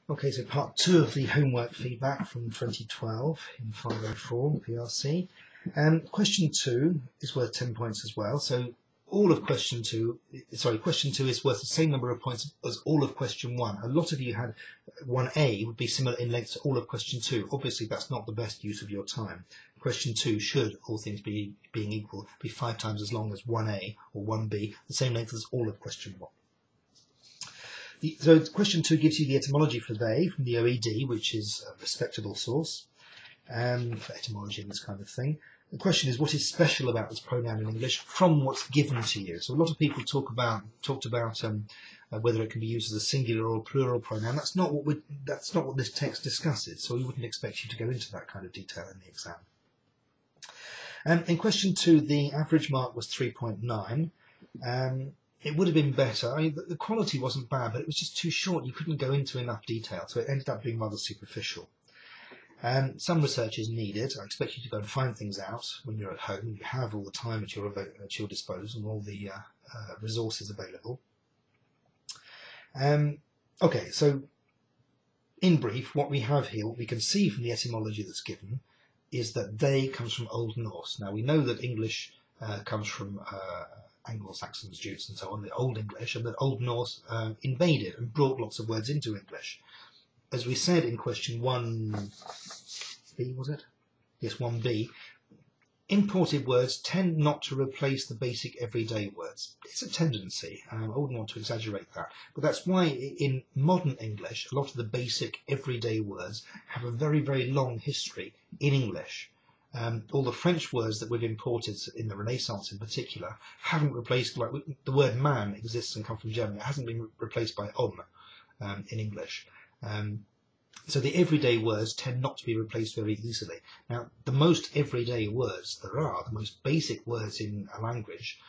Okay, so part 2 of the homework feedback from 2012 in 504 PRC. Question 2 is worth 10 points as well. So all of question 2 is worth the same number of points as all of question 1. A lot of you had 1A would be similar in length to all of question 2. Obviously, that's not the best use of your time. Question 2 should, all things being equal, be 5 times as long as 1A or 1B, the same length as all of question 1. So question 2 gives you the etymology for they from the OED, which is a respectable source for etymology and this kind of thing. The question is, what is special about this pronoun in English from what's given to you? So a lot of people talked about whether it can be used as a singular or plural pronoun. That's not what this text discusses. So we wouldn't expect you to go into that kind of detail in the exam. In question 2, the average mark was 3.9. It would have been better. I mean, the quality wasn't bad, but it was just too short. You couldn't go into enough detail, so it ended up being rather superficial. Some research is needed. I expect you to go and find things out when you're at home. You have all the time at your disposal and all the resources available. Okay, so in brief, what we have here, what we can see from the etymology that's given, is that they comes from Old Norse. Now we know that English comes from Anglo-Saxons, Jutes and so on, the Old English, and that Old Norse invaded and brought lots of words into English. As we said in question 1B, was it? Yes, 1B, imported words tend not to replace the basic everyday words. It's a tendency. I wouldn't want to exaggerate that. But that's why in modern English, a lot of the basic everyday words have a very, very long history in English. All the French words that we've imported in the Renaissance in particular haven't replaced, like the word man exists and comes from German. It hasn't been replaced by homme in English. So the everyday words tend not to be replaced very easily. Now, the most everyday words there are, the most basic words in a language,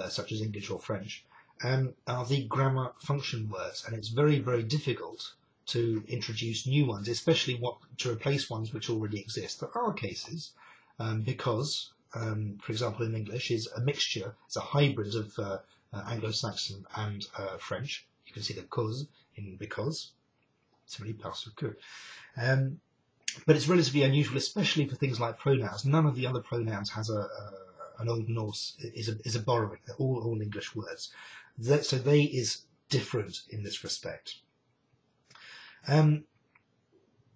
such as English or French, are the grammar function words. And it's very, very difficult to introduce new ones, especially to replace ones which already exist. There are cases. Because, for example, in English is a mixture, it's a hybrid of Anglo-Saxon and French. You can see the cause in because. It's really parce que. But it's relatively unusual, especially for things like pronouns. None of the other pronouns has an Old Norse, is a borrowing. They're all English words. So they is different in this respect.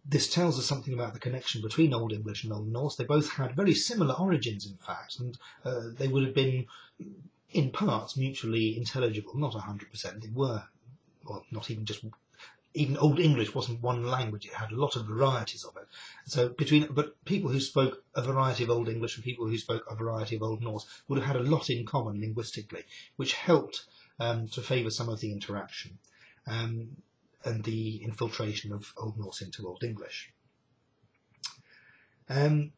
This tells us something about the connection between Old English and Old Norse. They both had very similar origins, in fact, and they would have been, in parts, mutually intelligible. Not 100%. They were, well, not even just. Even Old English wasn't one language; it had a lot of varieties of it. So but people who spoke a variety of Old English and people who spoke a variety of Old Norse would have had a lot in common linguistically, which helped to favour some of the interaction. And the infiltration of Old Norse into Old English. So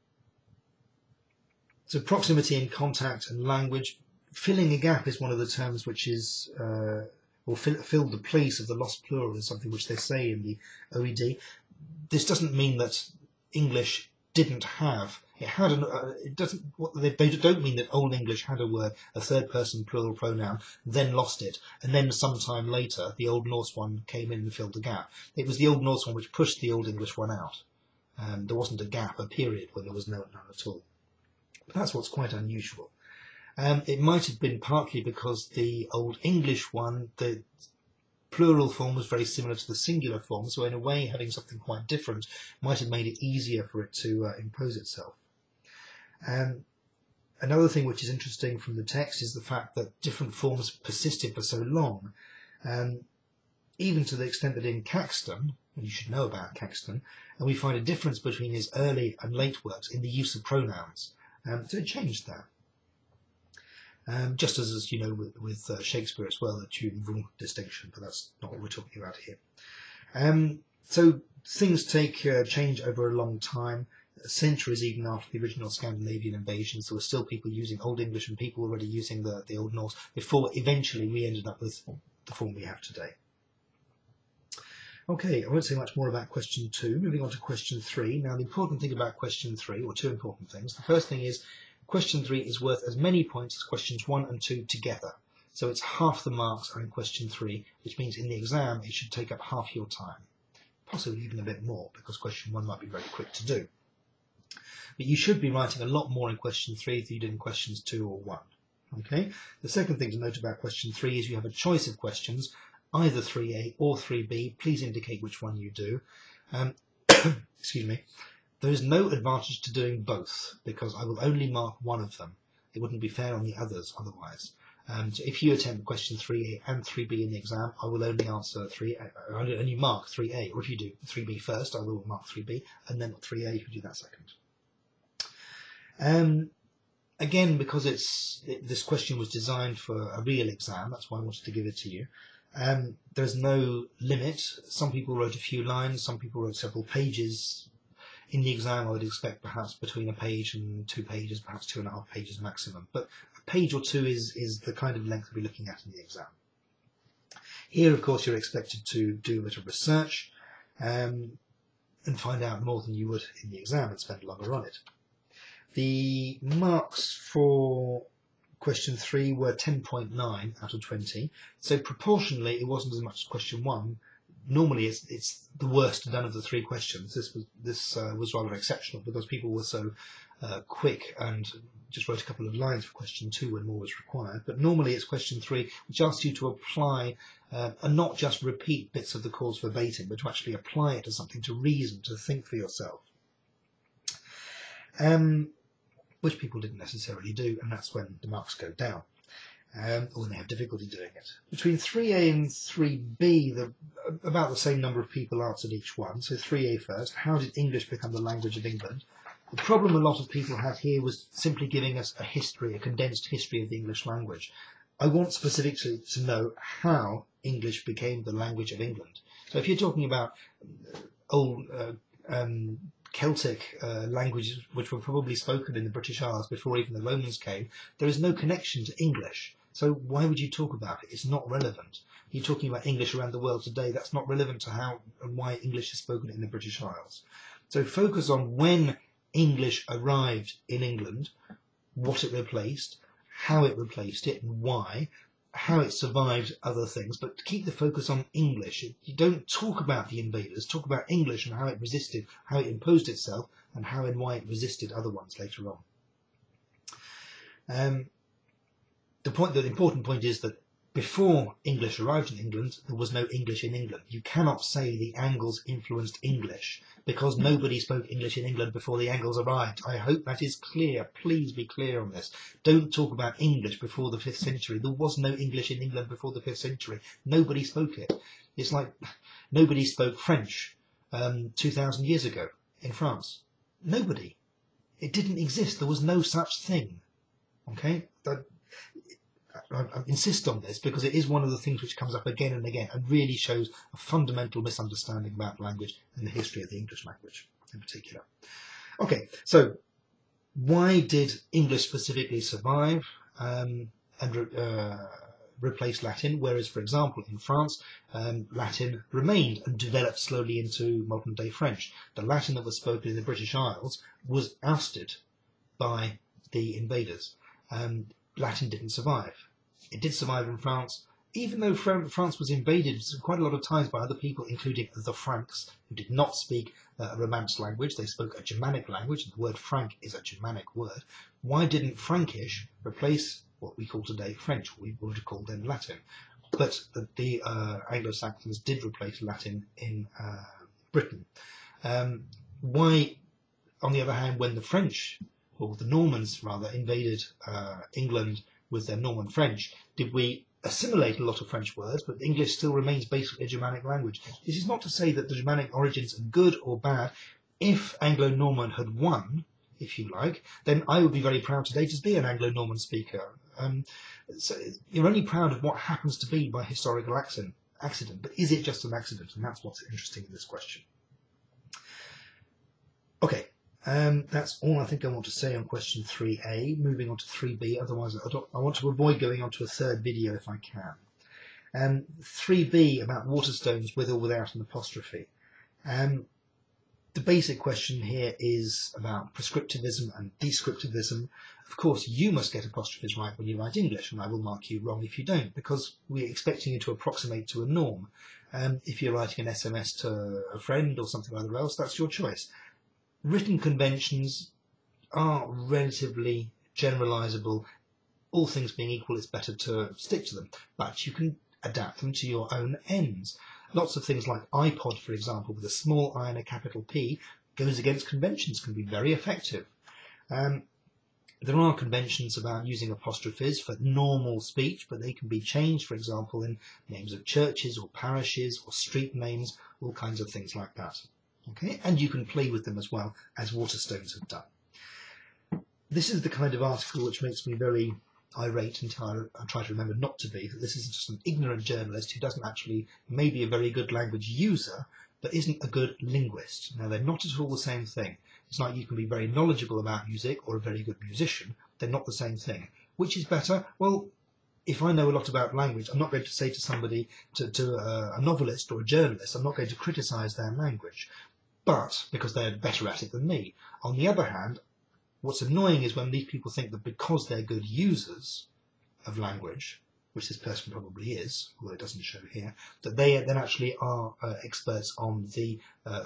proximity and contact and language. Filling a gap is one of the terms which is, or fill the place of the lost plural is something which they say in the OED. This doesn't mean that English didn't have, it had they don't mean that Old English had a word, a third person plural pronoun, then lost it, and then sometime later the Old Norse one came in and filled the gap. It was the Old Norse one which pushed the Old English one out. There wasn't a gap, a period when there was none at all. But that's what's quite unusual. It might have been partly because the Old English one, the plural form was very similar to the singular form, so in a way having something quite different might have made it easier for it to impose itself. Another thing which is interesting from the text is the fact that different forms persisted for so long, even to the extent that in Caxton, and you should know about Caxton, and we find a difference between his early and late works in the use of pronouns. So it changed that. Just as you know with Shakespeare as well, the tu and vous distinction, but that's not what we're talking about here. So things change over a long time. Centuries even after the original Scandinavian invasions, there were still people using Old English and people already using the Old Norse before eventually we ended up with the form we have today. Okay, I won't say much more about question 2. Moving on to question 3. Now the important thing about question 3, or two important things. The first thing is question 3 is worth as many points as questions 1 and 2 together. So it's half the marks are in question 3, which means in the exam it should take up half your time. possibly even a bit more, because question 1 might be very quick to do. But you should be writing a lot more in question 3 than you did in questions 2 or 1. Okay. The second thing to note about question 3 is you have a choice of questions, either 3A or 3B. Please indicate which one you do. Excuse me. There is no advantage to doing both, because I will only mark one of them. It wouldn't be fair on the others otherwise. So if you attempt question 3A and 3B in the exam, I will only answer 3A, only mark 3A. Or if you do 3B first, I will mark 3B, and then 3A if you do that second. Again, because this question was designed for a real exam, that's why I wanted to give it to you. There's no limit. Some people wrote a few lines, some people wrote several pages. In the exam, I would expect perhaps between a page and 2 pages, perhaps 2.5 pages maximum. But a page or 2 is the kind of length we're looking at in the exam. Here, of course, you're expected to do a bit of research and find out more than you would in the exam and spend longer on it. The marks for question 3 were 10.9 out of 20. So proportionally, it wasn't as much as question 1. Normally, it's the worst done of the 3 questions. This was rather exceptional because people were so quick and just wrote a couple of lines for question 2 when more was required. But normally, it's question 3, which asks you to apply and not just repeat bits of the course verbatim, but to actually apply it to something, to reason, to think for yourself. Which people didn't necessarily do, and that's when the marks go down, or when they have difficulty doing it. Between 3A and 3B, about the same number of people answered each one. So 3A first, how did English become the language of England? The problem a lot of people had here was simply giving us a history, a condensed history of the English language. I want specifically to know how English became the language of England. So if you're talking about old Celtic languages which were probably spoken in the British Isles before even the Romans came, there is no connection to English. So why would you talk about it? It's not relevant. You're talking about English around the world today. That's not relevant to how and why English is spoken in the British Isles. So focus on when English arrived in England, what it replaced, how it replaced it and why, how it survived other things, but keep the focus on English. You don't talk about the invaders, talk about English and how it resisted, how it imposed itself, and how and why it resisted other ones later on. The important point is that before English arrived in England, there was no English in England. You cannot say the Angles influenced English, because nobody spoke English in England before the Angles arrived. I hope that is clear. Please be clear on this. Don't talk about English before the 5th century. There was no English in England before the 5th century. Nobody spoke it. It's like nobody spoke French 2,000 years ago in France. Nobody. It didn't exist. There was no such thing. Okay? I insist on this because it is one of the things which comes up again and again and really shows a fundamental misunderstanding about language and the history of the English language in particular. Okay, so why did English specifically survive and replace Latin, whereas, for example, in France, Latin remained and developed slowly into modern-day French? The Latin that was spoken in the British Isles was ousted by the invaders. Latin didn't survive. It did survive in France, even though France was invaded quite a lot of times by other people, including the Franks, who did not speak a Romance language. They spoke a Germanic language, and the word Frank is a Germanic word. Why didn't Frankish replace what we call today French? We would have called them Latin. But the Anglo-Saxons did replace Latin in Britain. Why, on the other hand, when the French, or the Normans rather, invaded England with their Norman French, did we assimilate a lot of French words, but English still remains basically a Germanic language? This is not to say that the Germanic origins are good or bad. If Anglo-Norman had won, if you like, then I would be very proud today to be an Anglo-Norman speaker. So you're only proud of what happens to be by historical accident, but is it just an accident? And that's what's interesting in this question. Okay. That's all I think I want to say on question 3A. Moving on to 3B, otherwise I want to avoid going on to a third video if I can. 3B about Waterstones with or without an apostrophe. The basic question here is about prescriptivism and descriptivism. Of course, you must get apostrophes right when you write English, and I will mark you wrong if you don't, because we're expecting you to approximate to a norm. If you're writing an SMS to a friend or something or other else, that's your choice. Written conventions are relatively generalizable. All things being equal, it's better to stick to them, but you can adapt them to your own ends. Lots of things like iPod, for example, with a small I and a capital P, goes against conventions, can be very effective. There are conventions about using apostrophes for normal speech, but they can be changed, for example, in names of churches or parishes or street names, all kinds of things like that. Okay, and you can play with them as well, as Waterstones have done. This is the kind of article which makes me very irate until I try to remember not to be, that this is just an ignorant journalist who doesn't actually, maybe a very good language user, but isn't a good linguist. Now, they're not at all the same thing. It's like you can be very knowledgeable about music or a very good musician. They're not the same thing. Which is better? Well, if I know a lot about language, I'm not going to say to somebody, to a novelist or a journalist, I'm not going to criticise their language, but because they're better at it than me. On the other hand, what's annoying is when these people think that because they're good users of language, which this person probably is, although it doesn't show here, that they then actually are experts on the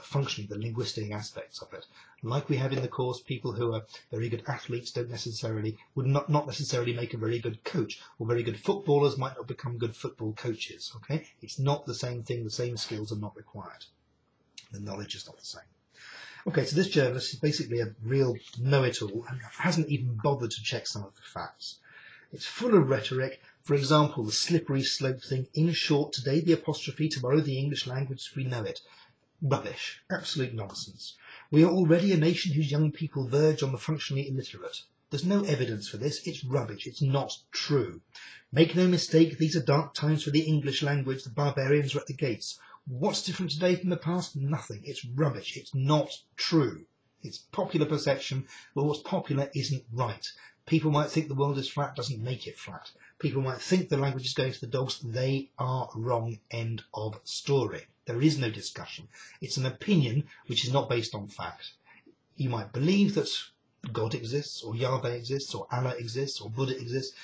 functioning, the linguistic aspects of it. Like we have in the course, people who are very good athletes would not necessarily make a very good coach, or very good footballers might not become good football coaches. Okay, it's not the same thing. The same skills are not required. The knowledge is not the same. Okay, so this journalist is basically a real know-it-all and hasn't even bothered to check some of the facts. It's full of rhetoric. For example, the slippery slope thing. In short, today the apostrophe, tomorrow the English language as we know it. Rubbish. Absolute nonsense. We are already a nation whose young people verge on the functionally illiterate. There's no evidence for this. It's rubbish. It's not true. Make no mistake, these are dark times for the English language. The barbarians are at the gates. What's different today from the past? Nothing. It's rubbish. It's not true. It's popular perception, but what's popular isn't right. People might think the world is flat, doesn't make it flat. People might think the language is going to the dogs. They are wrong. End of story. There is no discussion. It's an opinion which is not based on fact. You might believe that God exists, or Yahweh exists, or Allah exists, or Buddha exists.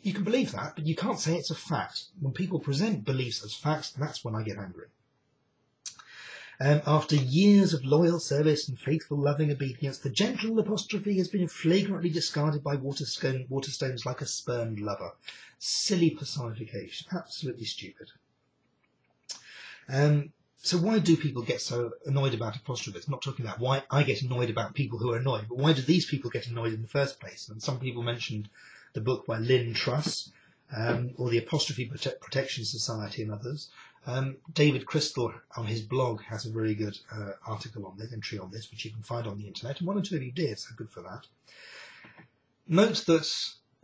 You can believe that, but you can't say it's a fact. When people present beliefs as facts, that's when I get angry. After years of loyal service and faithful loving obedience, the gentle apostrophe has been flagrantly discarded by Waterstones like a spurned lover. Silly personification. Absolutely stupid. So why do people get so annoyed about apostrophes? I'm not talking about why I get annoyed about people who are annoyed, but why do these people get annoyed in the first place? And some people mentioned the book by Lynn Truss, or the Apostrophe Protection Society and others. David Crystal on his blog has a very good article on this, entry on this, which you can find on the internet, and one or two of you did, so good for that. Note that,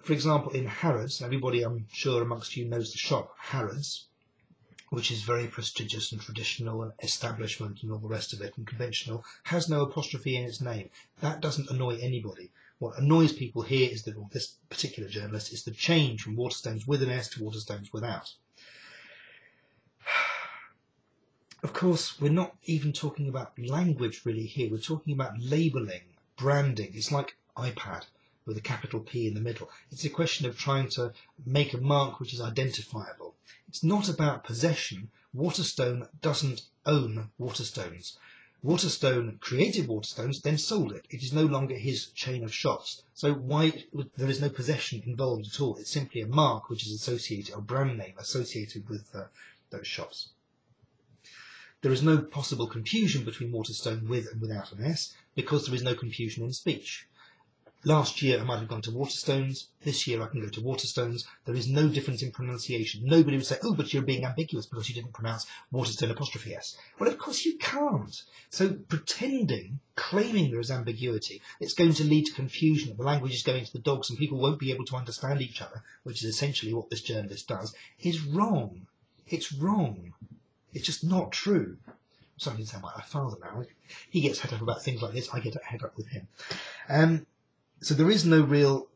for example, in Harrods, everybody I'm sure amongst you knows the shop Harrods, which is very prestigious and traditional and establishment and all the rest of it and conventional, has no apostrophe in its name. That doesn't annoy anybody. What annoys people here is that, or this particular journalist, is the change from Waterstones with an S to Waterstones without. Of course, we're not even talking about language really here. We're talking about labelling, branding. It's like iPad with a capital P in the middle. It's a question of trying to make a mark which is identifiable. It's not about possession. Waterstone doesn't own Waterstones. Waterstone created Waterstones, then sold it. It is no longer his chain of shops. So why there is no possession involved at all? It's simply a mark which is associated, a brand name associated with those shops. There is no possible confusion between Waterstone with and without an S, because there is no confusion in speech. Last year I might have gone to Waterstones, this year I can go to Waterstones. There is no difference in pronunciation. Nobody would say, oh, but you're being ambiguous because you didn't pronounce Waterstone apostrophe S. Well, of course you can't. So pretending, claiming there is ambiguity, it's going to lead to confusion. The language is going to the dogs and people won't be able to understand each other, which is essentially what this journalist does, is wrong. It's wrong. It's just not true. I'm starting to sound like my father now. He gets head up about things like this. I get head up with him. So there is no real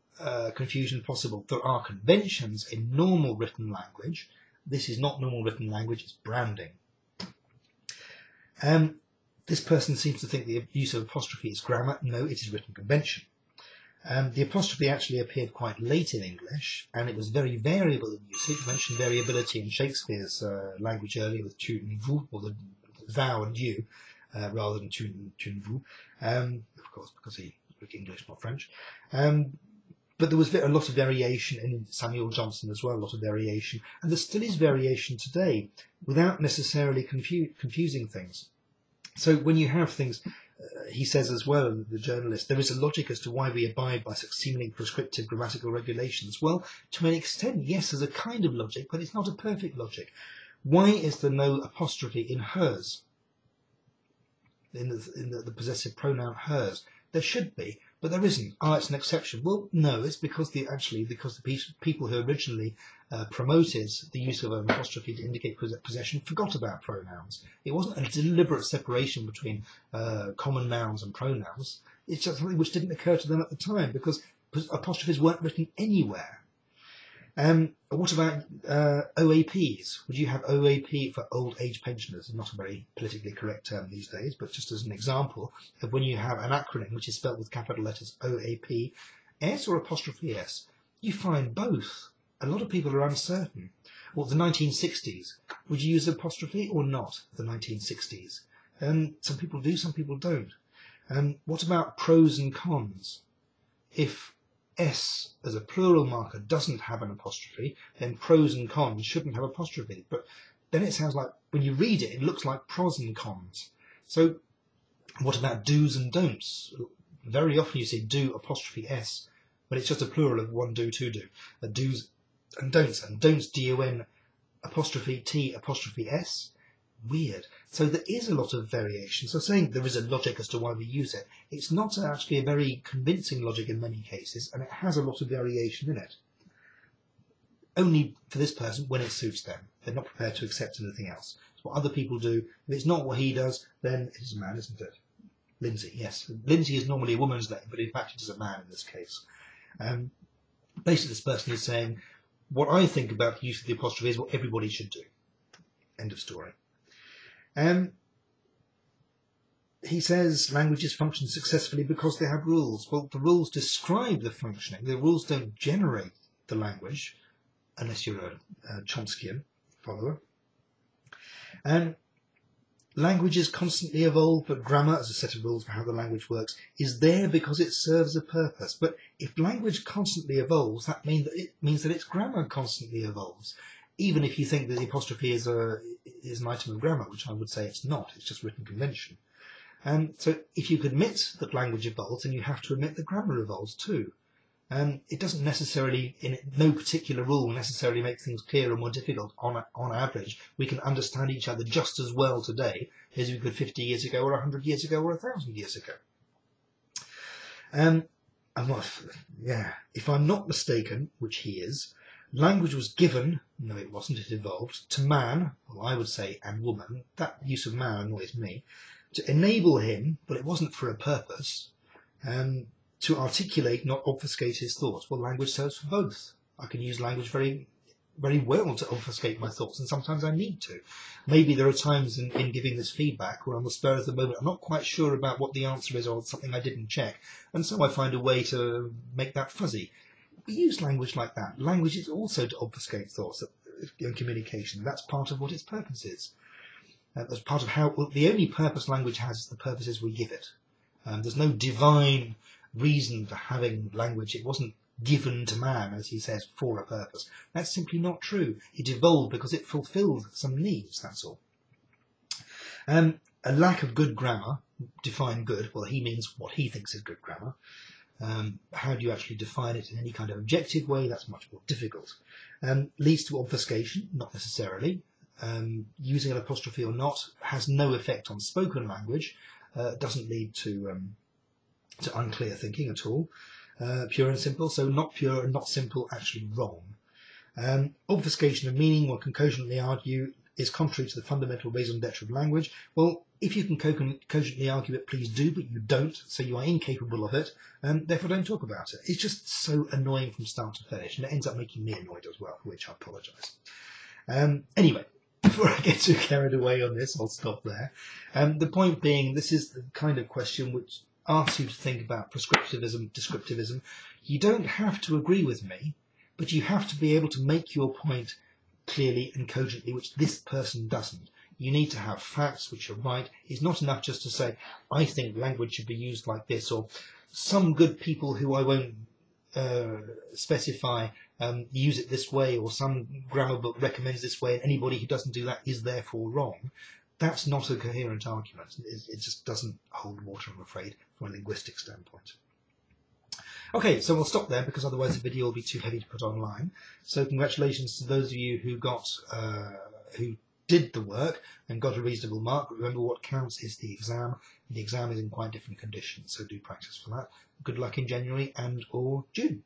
confusion possible. There are conventions in normal written language. This is not normal written language, it's branding. The This person seems to think the use of apostrophe is grammar. No, it is written convention. The apostrophe actually appeared quite late in English, and it was very variable in usage. I mentioned variability in Shakespeare's language earlier with tu and vous, or the thou and you, rather than tu and vous, of course, because he spoke English, not French. But there was a lot of variation in Samuel Johnson as well, a lot of variation. And there still is variation today, without necessarily confusing things. So when you have things, he says as well, the journalist, there is a logic as to why we abide by such seemingly prescriptive grammatical regulations. Well, to an extent, yes, there's a kind of logic, but it's not a perfect logic. Why is there no apostrophe in hers? In the possessive pronoun hers? There should be, but there isn't. Oh, it's an exception. Well, no, it's because the people who originally promoted the use of an apostrophe to indicate possession forgot about pronouns. It wasn't a deliberate separation between common nouns and pronouns. It's just something which didn't occur to them at the time because apostrophes weren't written anywhere. What about OAPs? Would you have OAP for old age pensioners? Not a very politically correct term these days, but just as an example of when you have an acronym which is spelled with capital letters OAP, S or apostrophe S, you find both. A lot of people are uncertain. Well, the 1960s, would you use apostrophe or not? The 1960s. Some people do, some people don't. What about pros and cons? If S as a plural marker doesn't have an apostrophe, then pros and cons shouldn't have apostrophe. But then it sounds like, when you read it, it looks like pros and cons. So what about do's and don'ts? Very often you see do apostrophe S, but it's just a plural of one do, two do. Do's and don'ts D-O-N apostrophe T apostrophe S. Weird. So there is a lot of variation. So saying there is a logic as to why we use it, it's not actually a very convincing logic in many cases, and it has a lot of variation in it. Only for this person when it suits them. They're not prepared to accept anything else. It's what other people do. If it's not what he does, then it is a man, isn't it? Lindsay, yes. Lindsay is normally a woman's name, but in fact it is a man in this case. Basically this person is saying, what I think about the use of the apostrophe is what everybody should do. End of story. He says languages function successfully because they have rules. Well, the rules describe the functioning. The rules don't generate the language, unless you're a Chomskyan follower. Languages constantly evolve, but grammar, as a set of rules for how the language works, is there because it serves a purpose. But if language constantly evolves, that means that its grammar constantly evolves. Even if you think that the apostrophe is an item of grammar, which I would say it's not, it's just written convention. So if you could admit that language evolves, then you have to admit that grammar evolves too. It doesn't necessarily, no particular rule necessarily make things clearer or more difficult. On average, we can understand each other just as well today as we could 50 years ago or 100 years ago or 1,000 years ago. If I'm not mistaken, which he is, language was given, no it wasn't, it evolved, to man, well I would say, and woman, that use of man annoys me, to enable him, but it wasn't for a purpose, to articulate, not obfuscate his thoughts. Well, language serves for both. I can use language very, very well to obfuscate my thoughts, and sometimes I need to. Maybe there are times in giving this feedback where on the spur of the moment I'm not quite sure about what the answer is or something I didn't check, and so I find a way to make that fuzzy. We use language like that. Language is also to obfuscate thoughts in communication. That's part of what its purpose is. That's part of how, well, the only purpose language has is the purposes we give it. There's no divine reason for having language. It wasn't given to man, as he says, for a purpose. That's simply not true. It evolved because it fulfilled some needs, that's all. A lack of good grammar, define good, well, he means what he thinks is good grammar. How do you actually define it in any kind of objective way? That's much more difficult. Leads to obfuscation, not necessarily. Using an apostrophe or not has no effect on spoken language. Doesn't lead to unclear thinking at all. Pure and simple, so not pure and not simple, actually wrong. Obfuscation of meaning, one can cogently argue, is contrary to the fundamental raison d'etre of language. Well, if you can cogently argue it, please do, but you don't, so you are incapable of it, therefore don't talk about it. It's just so annoying from start to finish, and it ends up making me annoyed as well, for which I apologise. Anyway, before I get too carried away on this, I'll stop there. The point being, this is the kind of question which asks you to think about prescriptivism, descriptivism. You don't have to agree with me, but you have to be able to make your point clearly and cogently, which this person doesn't. You need to have facts which are right. It's not enough just to say, I think language should be used like this, or some good people who I won't specify use it this way, or some grammar book recommends this way, and anybody who doesn't do that is therefore wrong. That's not a coherent argument. It just doesn't hold water, I'm afraid, from a linguistic standpoint. Okay, so we'll stop there because otherwise the video will be too heavy to put online. So congratulations to those of you who did the work and got a reasonable mark. Remember, what counts is the exam. The exam is in quite different conditions, so do practice for that. Good luck in January and or June.